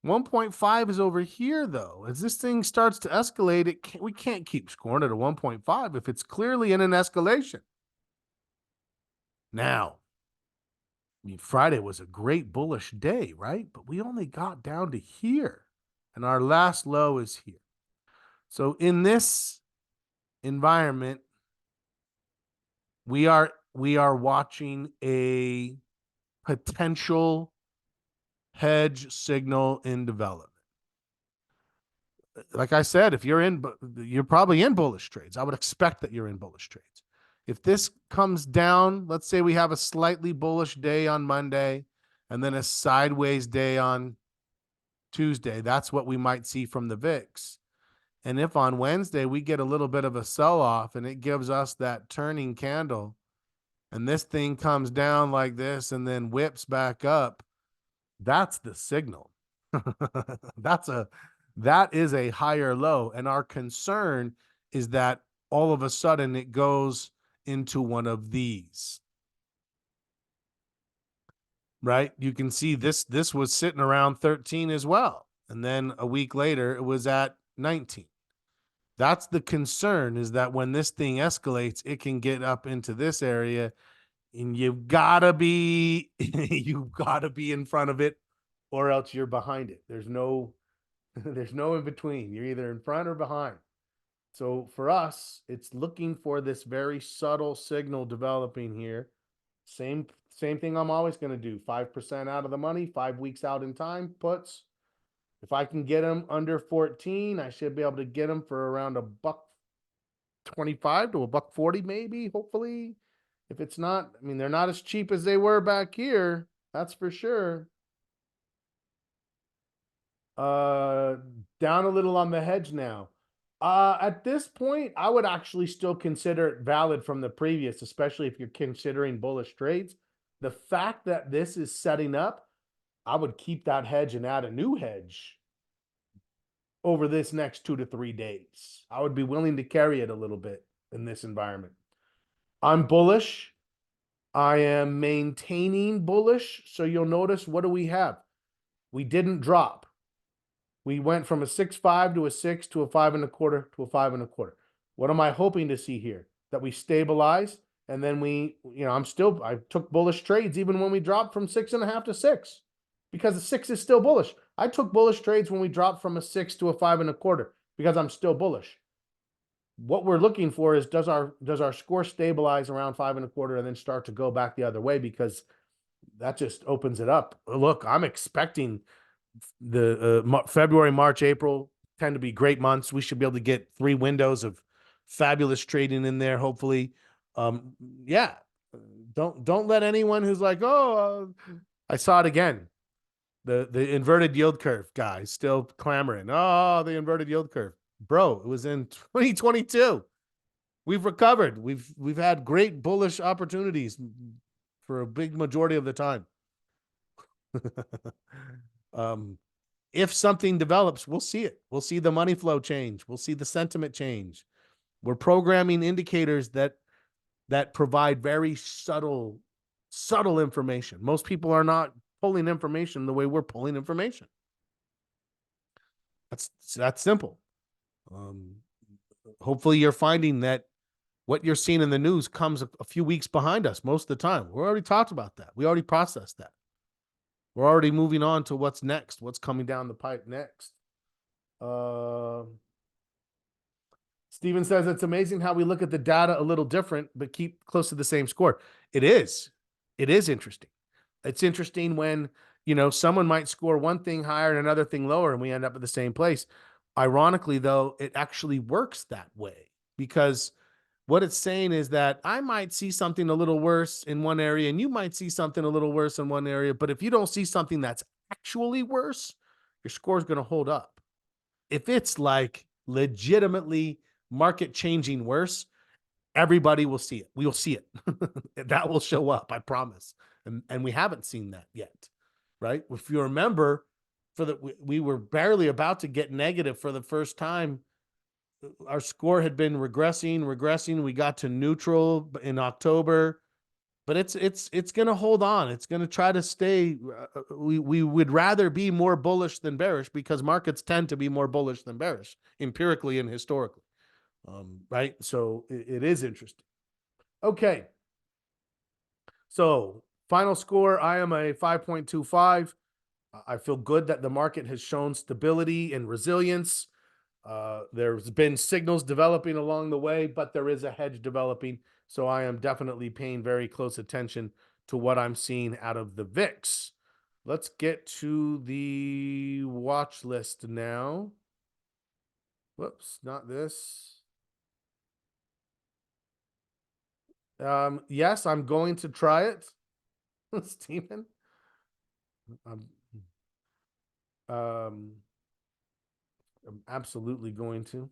1.5 is over here, though. As this thing starts to escalate, we can't keep scoring at a 1.5 if it's clearly in an escalation. Now, I mean, Friday was a great bullish day, right? But we only got down to here, and our last low is here. So in this environment, we are watching a potential hedge signal in development. Like I said, if you're probably in bullish trades. I would expect that you're in bullish trades. If this comes down, let's say we have a slightly bullish day on Monday and then a sideways day on Tuesday, that's what we might see from the VIX. And if on Wednesday we get a little bit of a sell-off and it gives us that turning candle and this thing comes down like this and then whips back up, that's the signal. That is a higher low. And our concern is that all of a sudden it goes into one of these. Right? You can see this was sitting around 13 as well. And then a week later, it was at 19. That's the concern, is that when this thing escalates, it can get up into this area, and you've got to be in front of it, or else you're behind it. There's no in between. You're either in front or behind. So for us, it's looking for this very subtle signal developing here. Same thing I'm always going to do. 5% out of the money, 5 weeks out in time, puts. If I can get them under 14, I should be able to get them for around $1.25 to $1.40, maybe, hopefully. If it's not, I mean, they're not as cheap as they were back here. That's for sure. Down a little on the hedge now. At this point, I would actually still consider it valid from the previous, especially if you're considering bullish trades. The fact that this is setting up, I would keep that hedge and add a new hedge over this next 2 to 3 days. I would be willing to carry it a little bit in this environment. I'm bullish. I am maintaining bullish. So you'll notice, what do we have? We didn't drop. We went from a 6.5 to a 6 to a 5.25 to a 5.25. What am I hoping to see here? That we stabilize, and then I took bullish trades even when we dropped from 6.5 to 6, because the 6 is still bullish. I took bullish trades when we dropped from a 6 to a 5.25 because I'm still bullish. What we're looking for is, does our score stabilize around 5.25 and then start to go back the other way, because that just opens it up. Look, I'm expecting the February, March, April tend to be great months. We should be able to get 3 windows of fabulous trading in there, hopefully. Yeah, don't let anyone who's like, I saw it again. The inverted yield curve guy still clamoring. Oh, the inverted yield curve. Bro, it was in 2022. We've recovered. We've had great bullish opportunities for a big majority of the time. If something develops, we'll see it. We'll see the money flow change. We'll see the sentiment change. We're programming indicators that provide very subtle information. Most people are not pulling information the way we're pulling information. That's simple. Hopefully you're finding that what you're seeing in the news comes a few weeks behind us most of the time. We already talked about that. We already processed that. We're already moving on to what's next, what's coming down the pipe next. Steven says, it's amazing how we look at the data a little different, but keep close to the same score. It is interesting. It's interesting when, someone might score one thing higher and another thing lower, and we end up at the same place. Ironically, though, it actually works that way, because what it's saying is that I might see something a little worse in one area and you might see something a little worse in one area. But if you don't see something that's actually worse, your score is going to hold up. If it's like legitimately market changing worse, everybody will see it. We will see it. That will show up, I promise. And we haven't seen that yet, right? If you remember, we were barely about to get negative for the first time. Our score had been regressing. We got to neutral in October, but it's going to hold on. It's going to try to stay. We would rather be more bullish than bearish because markets tend to be more bullish than bearish empirically and historically. Right. So it is interesting. Okay. So final score, I am a 5.25. I feel good that the market has shown stability and resilience. There's been signals developing along the way, but there is a hedge developing. So I am definitely paying very close attention to what I'm seeing out of the VIX. Let's get to the watch list now. Whoops, not this. Yes, I'm going to try it, Stephen. I'm absolutely going to.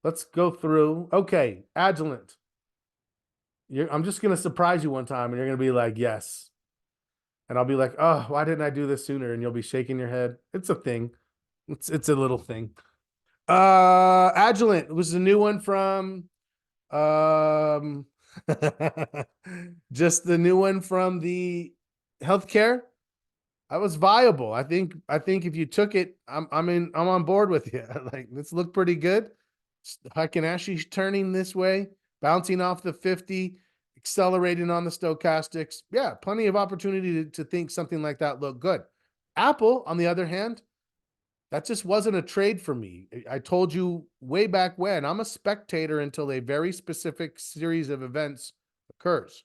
Let's go through. Okay, Agilent. I'm just going to surprise you one time and you're going to be like, yes. And I'll be like, oh, why didn't I do this sooner? And you'll be shaking your head. It's a thing. It's a little thing. Agilent was a new one from just the new one from the healthcare. I was viable. I think if you took it, I'm on board with you. Like, this looked pretty good. Heikin-Ashi turning this way, bouncing off the 50, accelerating on the stochastics. Yeah, plenty of opportunity to think something like that looked good. Apple, on the other hand, that just wasn't a trade for me. I told you way back when, I'm a spectator until a very specific series of events occurs.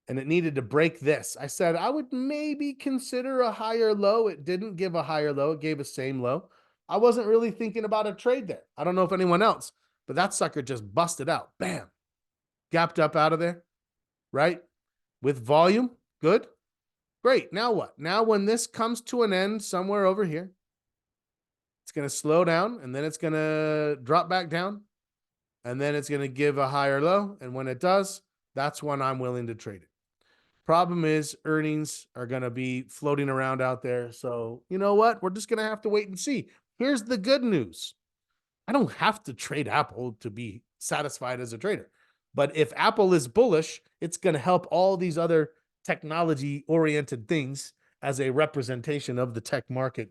And it needed to break this. I said I would maybe consider a higher low. It didn't give a higher low. It gave a same low. I wasn't really thinking about a trade there. I don't know if anyone else, but that sucker just busted out. Bam. Gapped up out of there, right? With volume. Good. Great. Now what? Now when this comes to an end somewhere over here, it's going to slow down and then it's going to drop back down and then it's going to give a higher low. And when it does, that's when I'm willing to trade it. Problem is, earnings are going to be floating around out there. So, you know what? We're just going to have to wait and see. Here's the good news. I don't have to trade Apple to be satisfied as a trader. But if Apple is bullish, it's going to help all these other technology-oriented things as a representation of the tech market.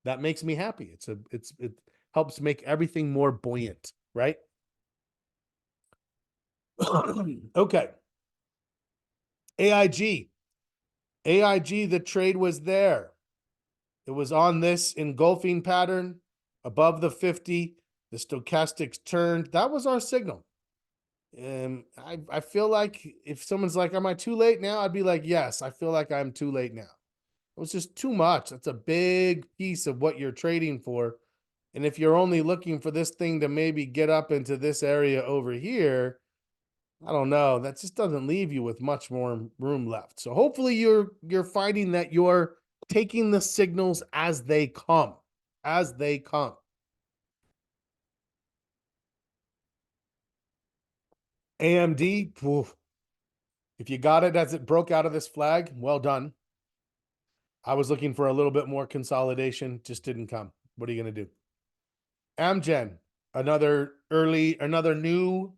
That makes me happy. It helps make everything more buoyant, right? Okay. AIG. AIG, the trade was there. It was on this engulfing pattern above the 50. The stochastics turned. That was our signal. And I feel like if someone's like, am I too late now? I'd be like, yes, I feel like I'm too late now. It was just too much. That's a big piece of what you're trading for. And if you're only looking for this thing to maybe get up into this area over here, I don't know. That just doesn't leave you with much more room left. So hopefully you're finding that you're taking the signals as they come, as they come. AMD, oof. If you got it as it broke out of this flag, well done. I was looking for a little bit more consolidation, just didn't come. What are you going to do? Amgen, another new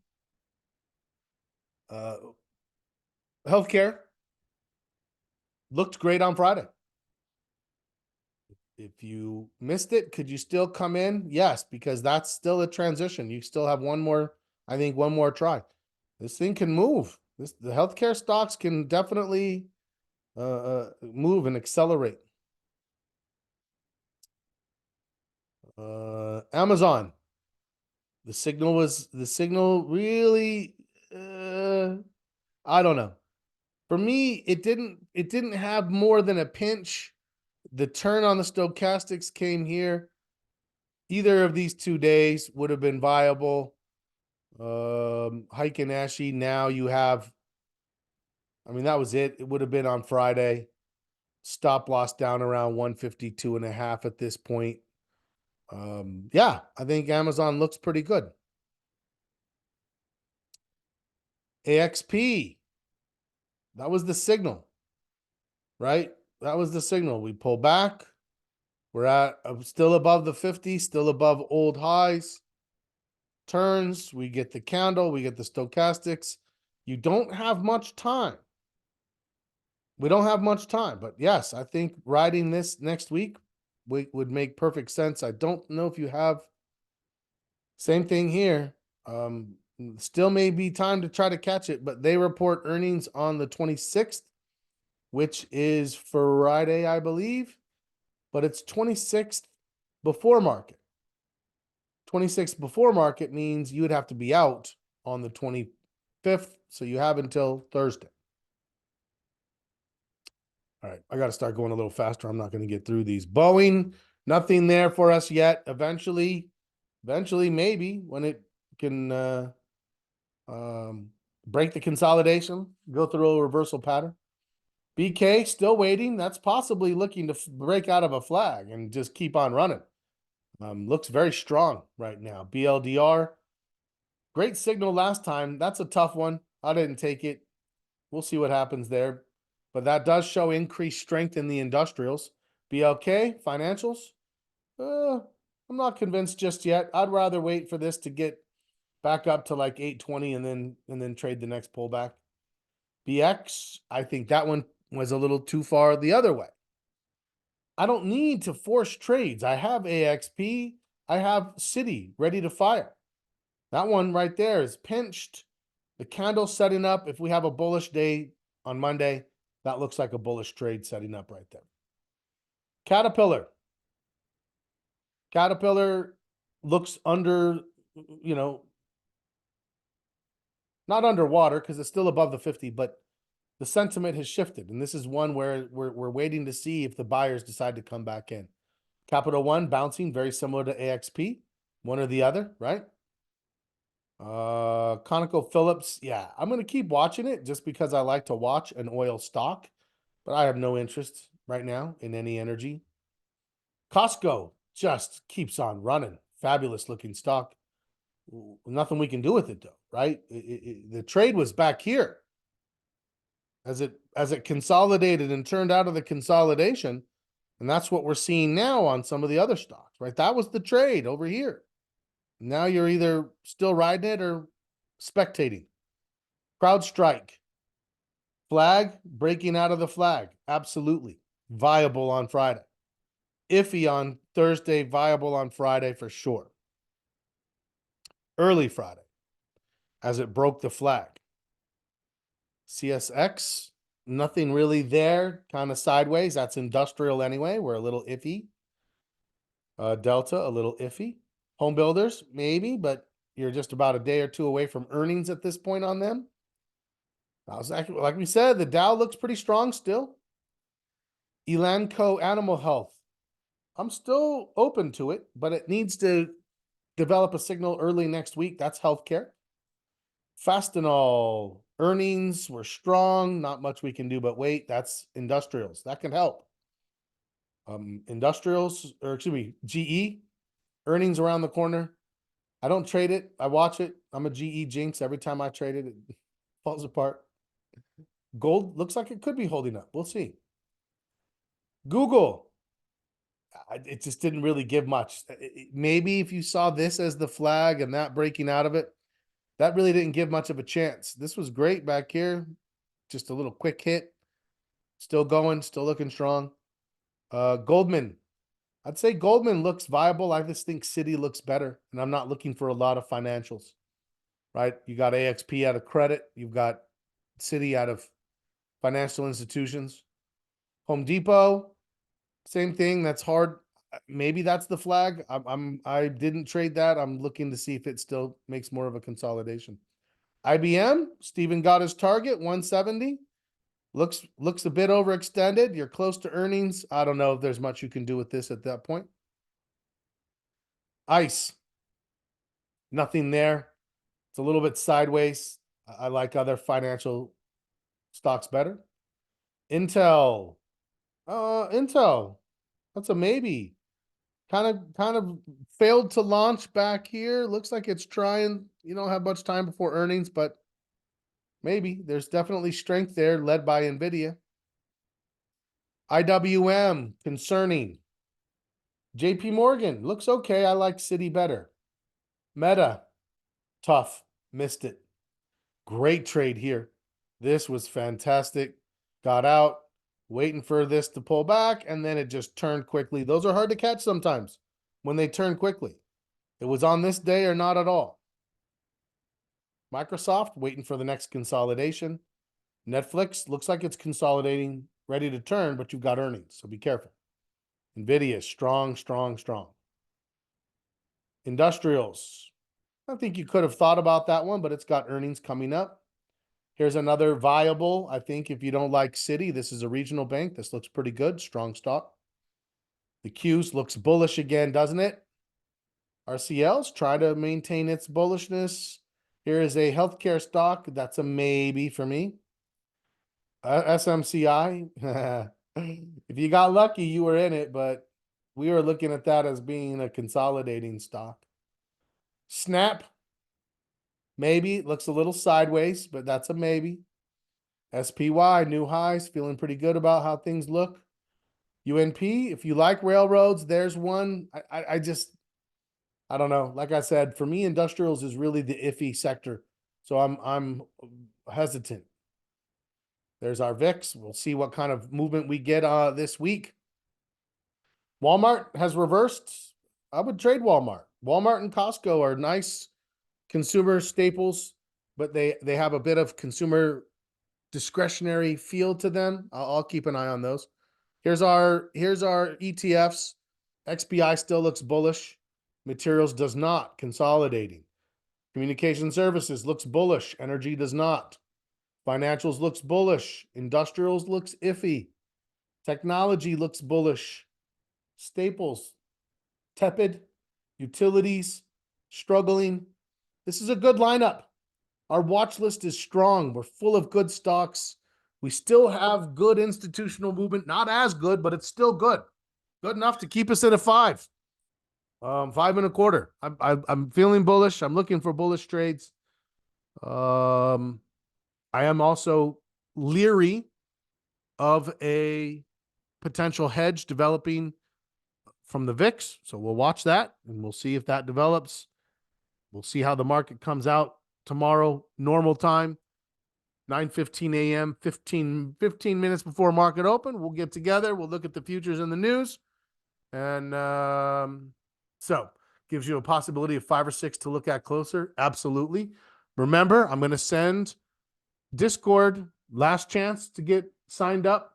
healthcare, looked great on Friday. If you missed it, could you still come in? Yes, because that's still a transition. You still have one more try. This thing can move. The healthcare stocks can definitely move and accelerate. Amazon. The signal really, I don't know. For me, it didn't have more than a pinch. The turn on the stochastics came here. Either of these 2 days would have been viable. Heikin-Ashi, now you have, I mean, that was it. It would have been on Friday. Stop loss down around 152.5 at this point. Yeah, I think Amazon looks pretty good. AXP, that was the signal, right? That was the signal. We pull back. We're at still above the 50, still above old highs. Turns, we get the candle, we get the stochastics. You don't have much time. We don't have much time, but yes, I think riding this next week would make perfect sense. I don't know if you have same thing here. Still may be time to try to catch it, but they report earnings on the 26th, which is Friday, I believe, but it's 26th before market. 26th before market means you would have to be out on the 25th, so you have until Thursday. All right, I got to start going a little faster. I'm not going to get through these. Boeing, nothing there for us yet. Eventually, maybe when it can break the consolidation, go through a reversal pattern. BK still waiting. That's possibly looking to break out of a flag and just keep on running. Looks very strong right now. BLDR, great signal last time. That's a tough one. I didn't take it. We'll see what happens there. But that does show increased strength in the industrials. BLK, financials. I'm not convinced just yet. I'd rather wait for this to get back up to like 820 and then trade the next pullback. BX, I think that one was a little too far the other way. I don't need to force trades. I have AXP. I have Citi ready to fire. That one right there is pinched. The candle setting up. If we have a bullish day on Monday, that looks like a bullish trade setting up right there. Caterpillar. Caterpillar looks under, not underwater because it's still above the 50, but the sentiment has shifted. And this is one where we're waiting to see if the buyers decide to come back in. Capital One bouncing, very similar to AXP, one or the other, right? ConocoPhillips, yeah, I'm going to keep watching it just because I like to watch an oil stock, but I have no interest right now in any energy. Costco just keeps on running. Fabulous looking stock. Nothing we can do with it though, right? The trade was back here. As it consolidated and turned out of the consolidation, and that's what we're seeing now on some of the other stocks, right? That was the trade over here. Now you're either still riding it or spectating. CrowdStrike. Flag, breaking out of the flag. Absolutely. Viable on Friday. Iffy on Thursday, viable on Friday for sure. Early Friday, as it broke the flag. CSX, nothing really there, kind of sideways. That's industrial anyway. We're a little iffy. Delta, a little iffy. Home builders, maybe, but you're just about a day or two away from earnings at this point on them. Like we said, the Dow looks pretty strong still. Elanco Animal Health. I'm still open to it, but it needs to develop a signal early next week. That's healthcare. Fastenal earnings were strong. Not much we can do but wait. That's industrials. That can help. GE earnings around the corner. I don't trade it. I watch it. I'm a GE jinx. Every time I trade it, it falls apart. Gold looks like it could be holding up. We'll see. Google. It just didn't really give much. Maybe if you saw this as the flag and that breaking out of it, that really didn't give much of a chance. This was great back here. Just a little quick hit. Still going, still looking strong. Goldman. I'd say Goldman looks viable. I just think Citi looks better, and I'm not looking for a lot of financials, right? You got AXP out of credit. You've got Citi out of financial institutions. Home Depot, same thing. That's hard. Maybe that's the flag. I didn't trade that. I'm looking to see if it still makes more of a consolidation. IBM, Steven got his target, 170. Looks a bit overextended. You're close to earnings. I don't know if there's much you can do with this at that point. ICE, nothing there. It's a little bit sideways. I like other financial stocks better. Intel, Intel. That's a maybe. Kind of failed to launch back here. Looks like it's trying. You don't have much time before earnings, but maybe there's definitely strength there, led by Nvidia. IWM concerning. JP Morgan looks okay. I like Citi better. Meta, tough, missed it. Great trade here. This was fantastic. Got out, waiting for this to pull back, and then it just turned quickly. Those are hard to catch sometimes when they turn quickly. It was on this day or not at all. Microsoft waiting for the next consolidation. Netflix looks like it's consolidating, ready to turn, but you've got earnings, so be careful. Nvidia, strong, strong, strong. Industrials. I think you could have thought about that one, but it's got earnings coming up. Here's another viable. I think if you don't like Citi, this is a regional bank. This looks pretty good. Strong stock. The Qs looks bullish again, doesn't it? RCLs try to maintain its bullishness. Here is a healthcare stock. That's a maybe for me. SMCI. If you got lucky, you were in it, but we were looking at that as being a consolidating stock. Snap. Maybe. Looks a little sideways, but that's a maybe. SPY, new highs, feeling pretty good about how things look. UNP, if you like railroads, there's one. I don't know. Like I said, for me, industrials is really the iffy sector. So I'm hesitant. There's our VIX. We'll see what kind of movement we get this week. Walmart has reversed. I would trade Walmart. Walmart and Costco are nice consumer staples, but they have a bit of consumer discretionary feel to them. I'll keep an eye on those. Here's our ETFs. XBI still looks bullish. Materials does not. Consolidating. Communication services looks bullish. Energy does not. Financials looks bullish. Industrials looks iffy. Technology looks bullish. Staples, tepid. Utilities, struggling. This is a good lineup. Our watch list is strong. We're full of good stocks. We still have good institutional movement. Not as good, but it's still good. Good enough to keep us at a 5. 5.25. I'm feeling bullish. I'm looking for bullish trades. I am also leery of a potential hedge developing from the VIX. So we'll watch that and we'll see if that develops. We'll see how the market comes out tomorrow, normal time, 9:15 a.m., 15 minutes before market open. We'll get together. We'll look at the futures and the news. And so gives you a possibility of 5 or 6 to look at closer. Absolutely. Remember, I'm going to send Discord, last chance to get signed up.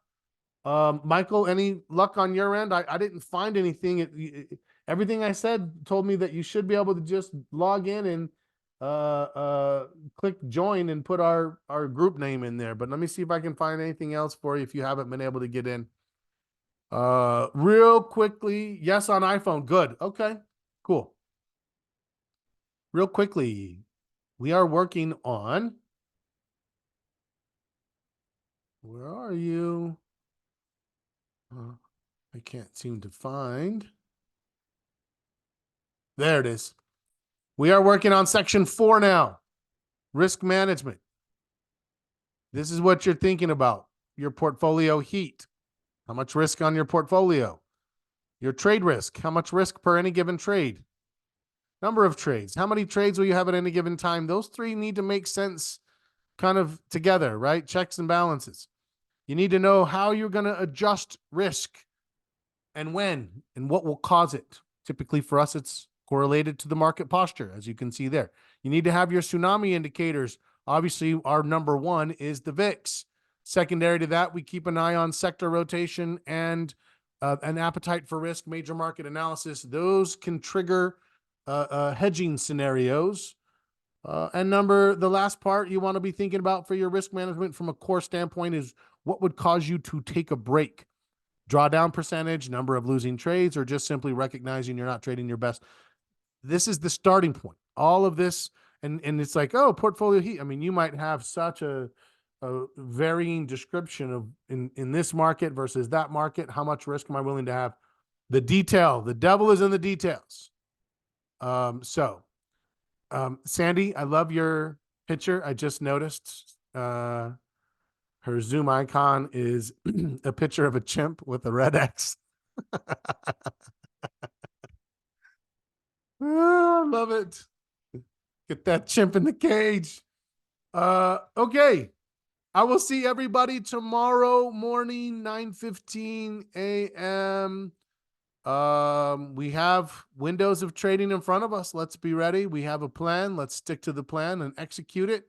Michael, any luck on your end? I didn't find anything. Everything I said told me that you should be able to just log in and click join and put our group name in there. But let me see if I can find anything else for you if you haven't been able to get in. Real quickly, yes on iPhone. Good. Okay, cool. Real quickly, we are working on, where are you? I can't seem to find. There it is. We are working on section 4 now. Risk management. This is what you're thinking about. Your portfolio heat. How much risk on your portfolio? Your trade risk. How much risk per any given trade? Number of trades. How many trades will you have at any given time? Those 3 need to make sense kind of together, right? Checks and balances. You need to know how you're going to adjust risk and when and what will cause it. Typically for us, it's correlated to the market posture, as you can see there. You need to have your tsunami indicators. Obviously, our number 1 is the VIX. Secondary to that, we keep an eye on sector rotation and an appetite for risk, major market analysis. Those can trigger hedging scenarios. And the last part you want to be thinking about for your risk management from a core standpoint is what would cause you to take a break. Drawdown percentage, number of losing trades, or just simply recognizing you're not trading your best. This is the starting point. All of this, and it's like, oh, portfolio heat. I mean, you might have such a a varying description of in this market versus that market. How much risk am I willing to have? The devil is in the details. Sandy, I love your picture. I just noticed her Zoom icon is a picture of a chimp with a red X. I love it. Get that chimp in the cage. Okay. I will see everybody tomorrow morning, 9:15 a.m. We have windows of trading in front of us. Let's be ready. We have a plan. Let's stick to the plan and execute it.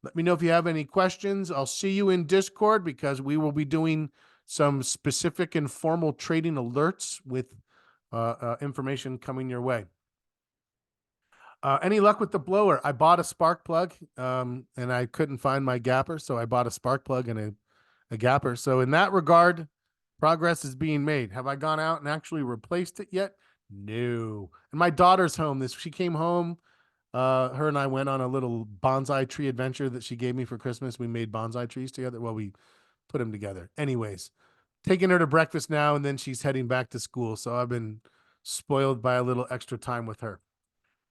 Let me know if you have any questions. I'll see you in Discord because we will be doing some specific and formal trading alerts with information coming your way. Any luck with the blower? I bought a spark plug and I couldn't find my gapper, so I bought a spark plug and a gapper. So in that regard, progress is being made. Have I gone out and actually replaced it yet? No. And my daughter's home. She came home. Her and I went on a little bonsai tree adventure that she gave me for Christmas. We made bonsai trees together. Well, we put them together. Anyways, taking her to breakfast now, and then she's heading back to school. So I've been spoiled by a little extra time with her.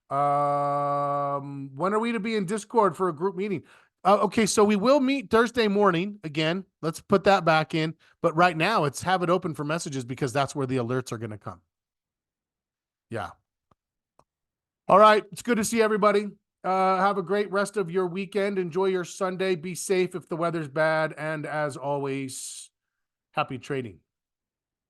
When are we to be in Discord for a group meeting? Okay, so we will meet Thursday morning again. Let's put that back in. But right now, it's have it open for messages because that's where the alerts are going to come. Yeah. All right. It's good to see everybody. Have a great rest of your weekend. Enjoy your Sunday. Be safe if the weather's bad. And as always, happy trading.